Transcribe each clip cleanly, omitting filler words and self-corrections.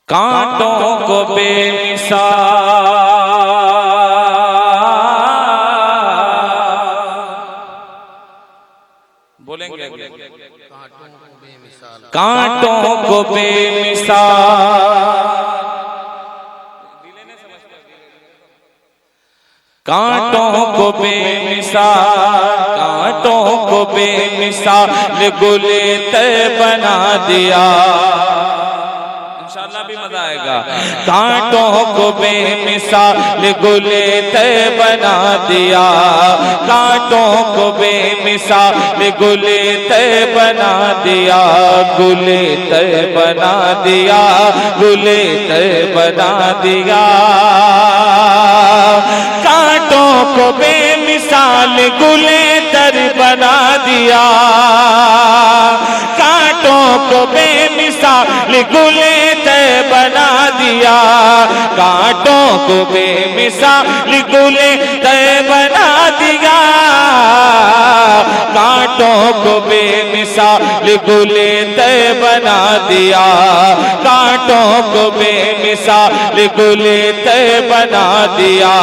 कांटों को बेमिसाल बोलेंगे, कांटों को बेमिसाल, कांटों को बेमिसाल, कांटों को बेमिसाल गुले तय बना दिया। इंशाअल्लाह भी मजा आएगा। कांटों को बेमिसाल गुले तय बना दिया, कांटों को बेमिसाल गुले तय बना दिया, गुले तय बना दिया, गुले तय बना दिया। कांटों को बेमिसाल गुले तर बना दिया, कांटों को बेमिसाल गुले तय बना दिया, कांटों को बेमिसाल गुले तय बना दिया, कांटों को बेमिसाल गुले तय बना दिया, कांटों को बेमिसाल गुले तय बना दिया।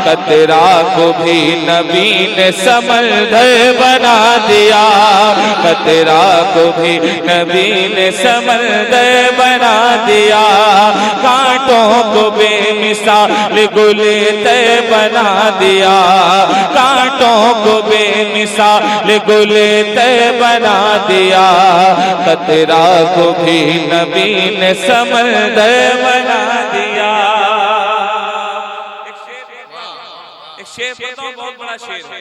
कतरा को भी नबी ने समंदर बना दिया, कतरा को भी नबी ने समंदर बना दिया, कांटों को बेमिसाल गुले तय बना दिया, कांटों को बेमिसाल गुले तय बना दिया। कतरा को भी नबी ने समंदर बना दिया। एक शेर बताओ, बहुत बड़ा शेर है।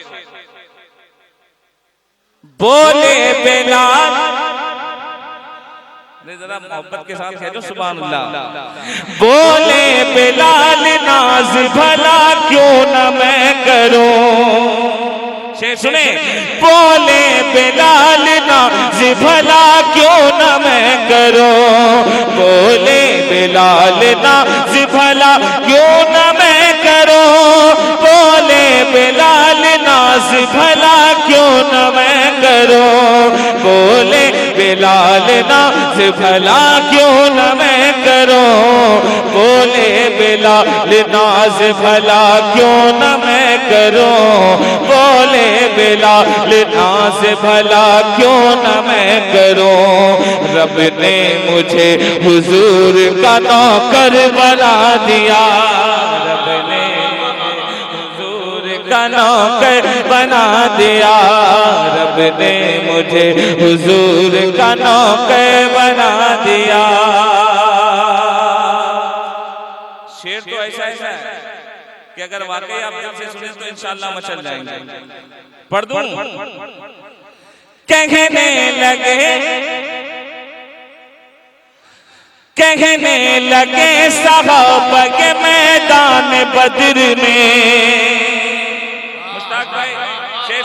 बोले बेलाल, जरा मोहब्बत के साथ कह दो सुभान अल्लाह। बोले बेलाल नाज भला क्यों न मैं करूं, शेर सुने। बोले बेलाल नाज भला क्यों न मैं करूं, बोले बेलाल नाज भला क्यों न मैं करूं, बोले बेलाल नाज भला क्यों न मैं करूं, बोले बेलाल नाज भला क्यों न मैं करूं, बोले बेलाल नाज भला क्यों न मैं करूं, बोले बेलाल नाज भला क्यों न मैं करूं। रब ने मुझे हुजूर का नौकर बना दिया, रब ने का नौकर बना दिया, रब ने मुझे हुजूर का नौकर बना दिया। शेर तो ऐसा है कि अगर वाकई आप दिल से सुने तो इंशाअल्लाह मचल जाएंगे। पढ़ दूं। कहने लगे, कहने लगे सहाबा के मैदान बद्र में,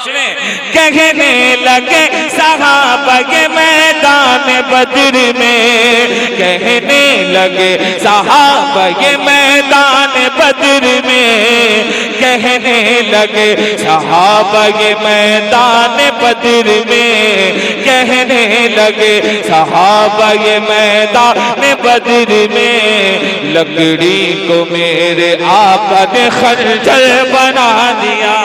सुने। कहने लगे सहाबा के मैदान बद्र में, कहने लगे सहाबा के मैदान बद्र में, कहने लगे सहाबा के मैदान बद्र में, कहने लगे सहाबा के मैदान बद्र में। लकड़ी को मेरे आका ने खंजर बना दिया,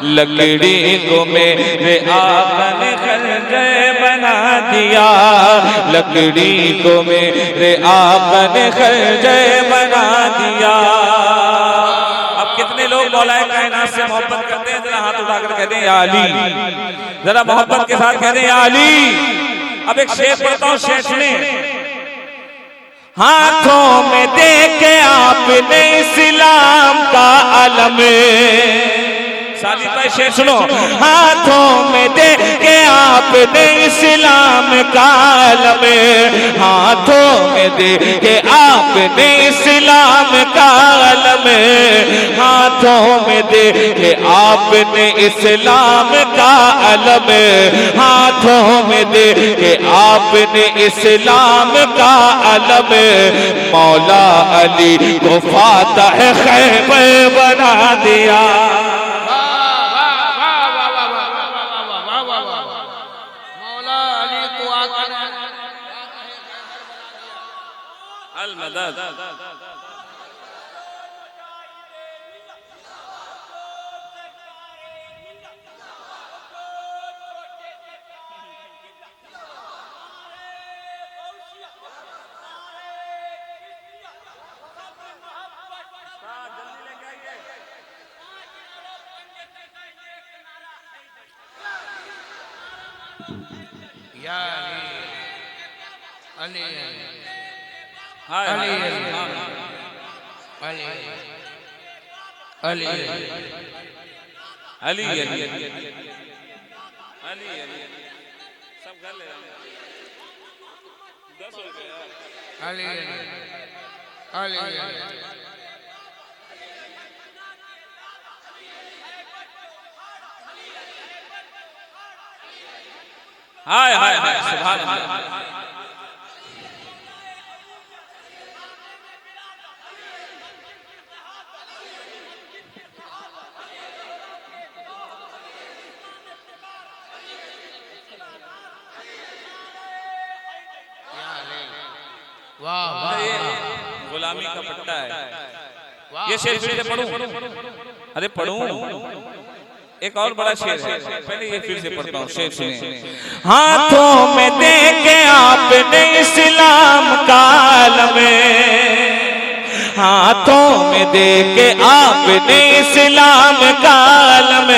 लकड़ी को मेरे आका ने खंजर बना दिया, लकड़ी को मेरे आका ने खंजर बना दिया। अब कितने लोग मौलाए कायनात से मोहब्बत करते हैं, जरा हाथ उठाकर कहते हैं या अली, जरा मोहब्बत के साथ कहते हैं या अली। अब एक शेर पढ़ता हूं, शेर सुने। हाथों में देके आपने इस्लाम का अलम, साली भाई शेर सुनो। हाथों में दे के आपने इस्लाम का अलम, हाथों में दे के आपने इस्लाम का अलम, हाथों में दे के आपने इस्लाम का अलम, हाथों में दे के आपने इस्लाम का अलम। मौला अली को फातह खैबर बना दिया, अल मदद। या अली अली अली अली अली अली अली सब घर ले 10 हो गए अली अली हाय हाय हाय सुभान अल्लाह। वाह वाह गुलामी का पट्टा है। ये शेर फिर से पढ़ूं? अरे पढ़ूं? एक और बड़ा शेर है, पहले ये फिर से पढ़ता हूँ, शेर सुनिए। हाथों में दे के आपने इस्लाम का आलम, हाथों में दे के आपने इस्लाम का आलम,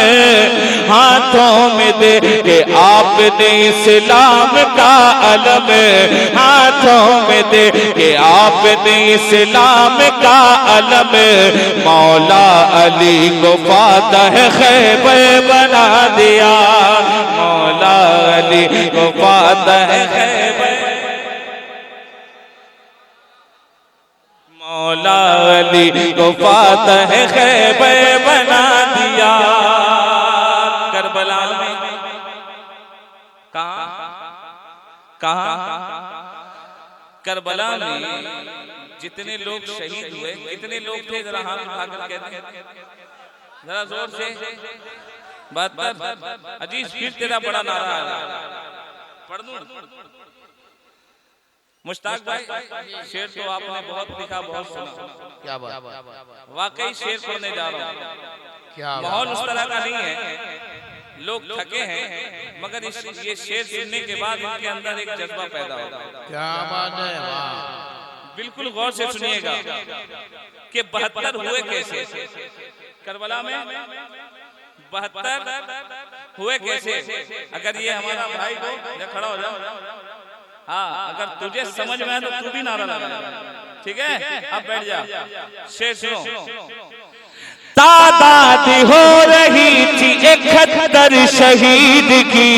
हाथों में दे के आपने इस्लाम का आलम, हाथों में दे के आपने इस्लाम का आलम, मौला अली को फातह खैबर बना दिया, मौला अली को फातह खैबर, मौला अली को फातह खैबर बना दिया। करबला में कहाँ करबला में जितने लोग शहीद हुए, कितने लोग थे? जरा हाथ उठाकर कहते हैं, जरा जोर से बात कर। अजीज फिर तेरा बड़ा नारा है, पढ़ दूं? मुश्ताक भाई, शेर तो आपने बहुत लिखा, बहुत सुना। क्या बात, वाकई शेर पढ़ने जा रहा हूँ। क्या माहौल उस तरह का नहीं है, लोग थके हैं, मगर ये शेर सुनने के बाद इनके अंदर एक जज्बा पैदा होगा। क्या बात है, वाह। बिल्कुल गौर से सुनिएगा कि 72 हुए कैसे करबला में, 72 हुए कैसे? अगर ये हमारा भाई को, खड़ा हो जाओ, हाँ, अगर तुझे समझ में है तो तू भी नारा लगा, ठीक है? अब बैठ जा, शेर सुनो। तादाद हो रही थी 71 शहीद की,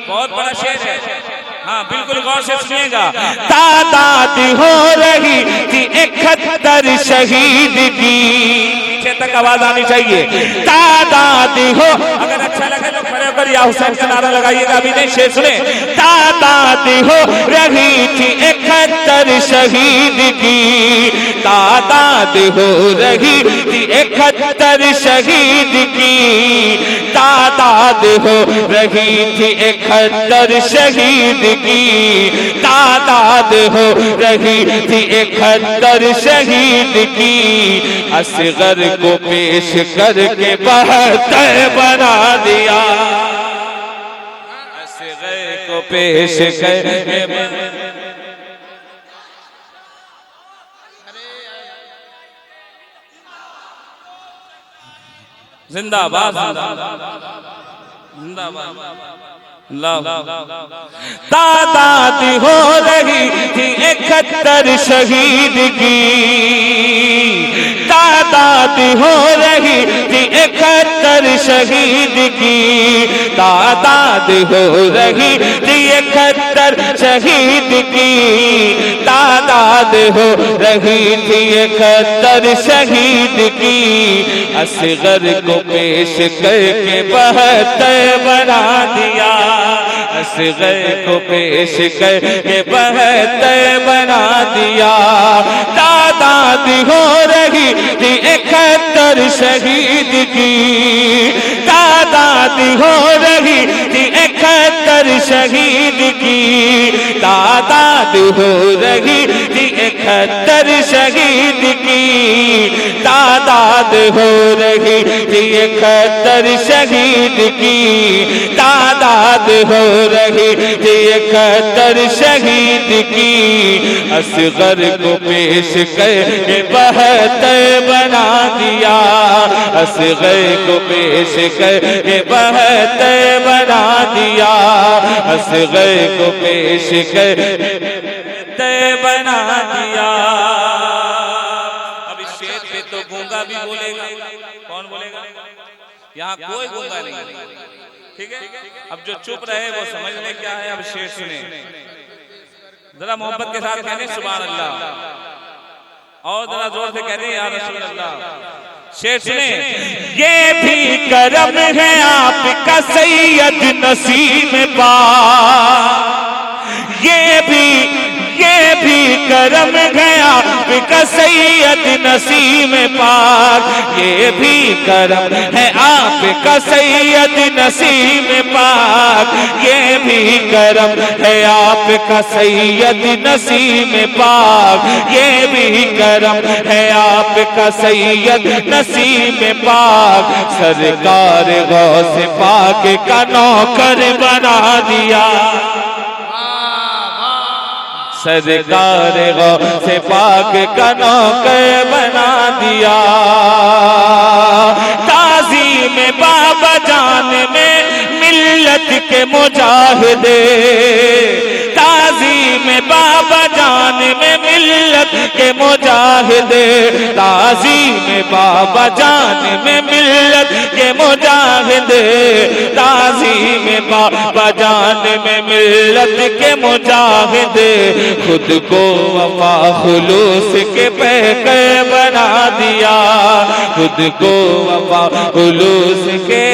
बहुत बड़ा शेर है, हाँ बिल्कुल गौर से सुनिएगा। तादाद हो रही थी 71 शहीद की, पीछे तक आवाज आनी चाहिए। तादाद हो, अगर अच्छा लगे तो खड़े होकर या हुसैन का नारा लगाइएगा। अभी नहीं, शेर सुने। तादाद हो रही थी 71 शहीद की, तादाद हो रही थी 71 शहीद की, तादाद हो रही थी 71 शहीद की, तादाद हो रही थी 71 शहीद की, असगर को पेश करके 72 बना दिया, असगर को पेश करके। जिंदाबाद जिंदाबाद। तादाद हो रही थी 71 शहीद की, तादाद हो रही थी 71 शहीद की, तादाद हो रही थी 71 शहीद की, तादाद हो रही थी 71 शहीद की, असगर को पेश करके 72 बना दिया, असगर को पेश करके 72 बना दिया। तादाद हो रही थी 71 शहीद की, तादाद हो रही थी 71 शहीद की, तादाद तादाद हो रही थी 71 शहीद की, तादाद हो रही थी 71 शहीद की, तादाद हो रही थी 71 शहीद की। असगर को पेश कर 72 बना दिया, असगर को पेश कर 72 बना दिया, असगर को पेश कर बना दिया। अब इस शेर पे तो गूंगा भी बोलेगा, कौन बोलेगा? यहाँ कोई गूंगा नहीं, ठीक है। अब जो चुप रहे वो समझ ले क्या है। अब शेर सुने, जरा मोहब्बत के साथ कहने सुभान अल्लाह, और जरा जोर से कहने या रसूल अल्लाह। शेर सुने, ये भी करम है आपका सैयद नसीम पा, ये भी करम है आपका सैयद नसीम पाक, ये भी करम है आपका सैयद नसीम पाक, ये भी करम है आपका सैयद नसीम पाक, ये भी करम है आपका सैयद नसीम पाक। सरकार गौस पाक का नौकर बना दिया, सरकार गौस पाक का नौकर बना दिया। ताज़ीम बाबा जान में मिल्लत के मुजाहिदे, ताज़ीम बाबा जान में मिल्लत के मुजाहिदे, ताज़ीम बाबा जान में मिल्लत के मुजाहिदे, ताज़ीम बाबा जान में मिल्लत के मुजाहिदे। खुद को वफा खुलूस के पैकर बना दिया, खुद को वफा खुलूस के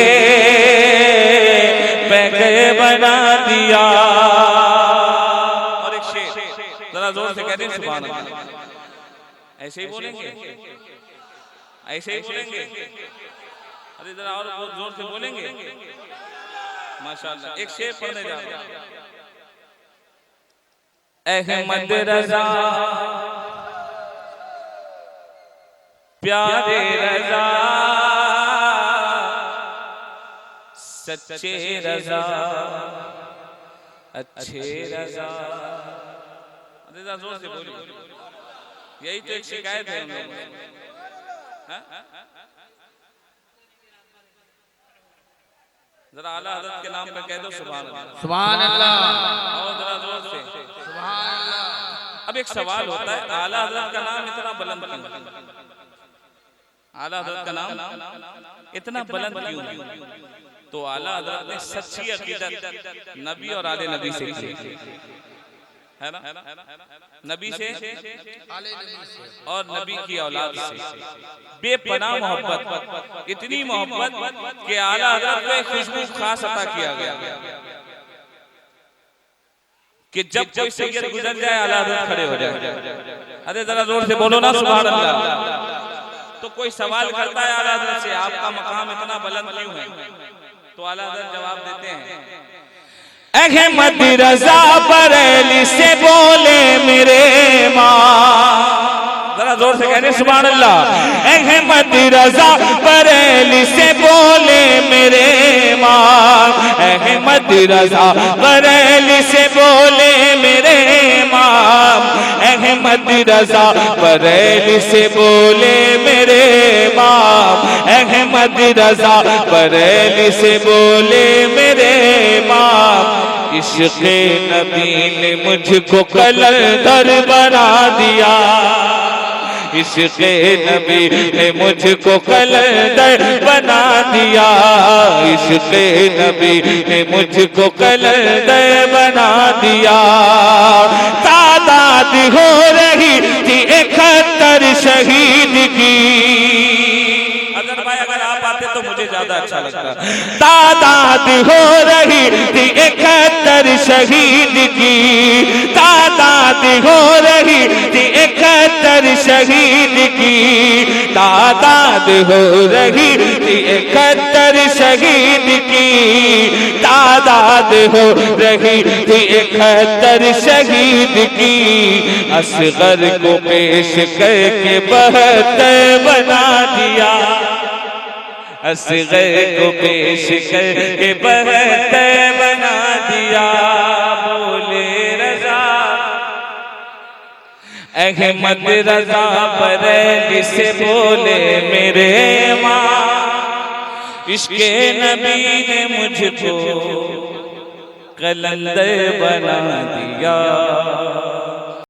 पैकर बना दिया। और एक शेर जरा जोर से कहते हैं सुभान अल्लाह। ऐसे ही बोलेंगे, ऐसे ही बोलेंगे, अरे जरा और बहुत जोर से बोलेंगे माशाअल्लाह। एक शेर पढ़ने जा रहा हूं। अहमद रजा प्यारे रजा सच्चे रजा अच्छे रजा। रजा जोर से बोलिए, यही तो एक शिकायत है हम लोगों की। जरा आला हज़रत के नाम पे कह दो सुभान अल्लाह, सुभान अल्लाह, और जरा जोर से सुभान अल्लाह। अब एक सवाल होता है, आला हज़रत का नाम इतना बुलंद क्यों? आला हज़रत का नाम इतना बुलंद क्यों? तो आला हज़रत ने सच्ची अकीदत नबी और आले नबी से की है ना, नबी से और नबी की औलाद से बेपनाह मोहब्बत, इतनी मोहब्बत कि आला हज़रत को एक खुशबू खास अता किया गया कि जब कोई सैयद गुजर जाए आला हज़रत खड़े हो जाए। अरे जरा जोर से बोलो ना सुभान अल्लाह। तो कोई सवाल करता है आला हज़रत से, आपका मकाम इतना बुलंद क्यों है? तो आला हज़रत जवाब देते हैं, अहमद रजा बरेली से बोले मेरे माँ। जरा जोर से कहने सुभान अल्लाह। अहमद रजा बरेली से बोले मेरे माँ, अहमद रजा बरेली से बोले मेरे माँ, अहमद रजा बरेली से बोले मेरे माँ, अहमद रजा बरेली से बोले मेरे माँ। इश्क़े नबी ने मुझको कलंदर बना दिया, इश्क़े नबी ने मुझको कलंदर बना दिया, इश्क़े नबी ने मुझको कलंदर बना दिया। तादाद हो रही थी 71 शहीद की। अगर भाई अगर आप आते तो मुझे ज्यादा अच्छा लगता। तादाद हो रही थी 71 शहीद की, तादाद हो रही थी 71 71 शहीद की तादाद हो रही थी, 71 शहीद की तादाद हो रही थी, 71 शहीद की। असगर को पेश करके 72 बना दिया, असगर को पेश करके 72 बना दिया। बोले रजा अहमद रजा बरेली से बोले मेरे माँ, इश्क़े नबी ने मुझको कलंदर बना दिया।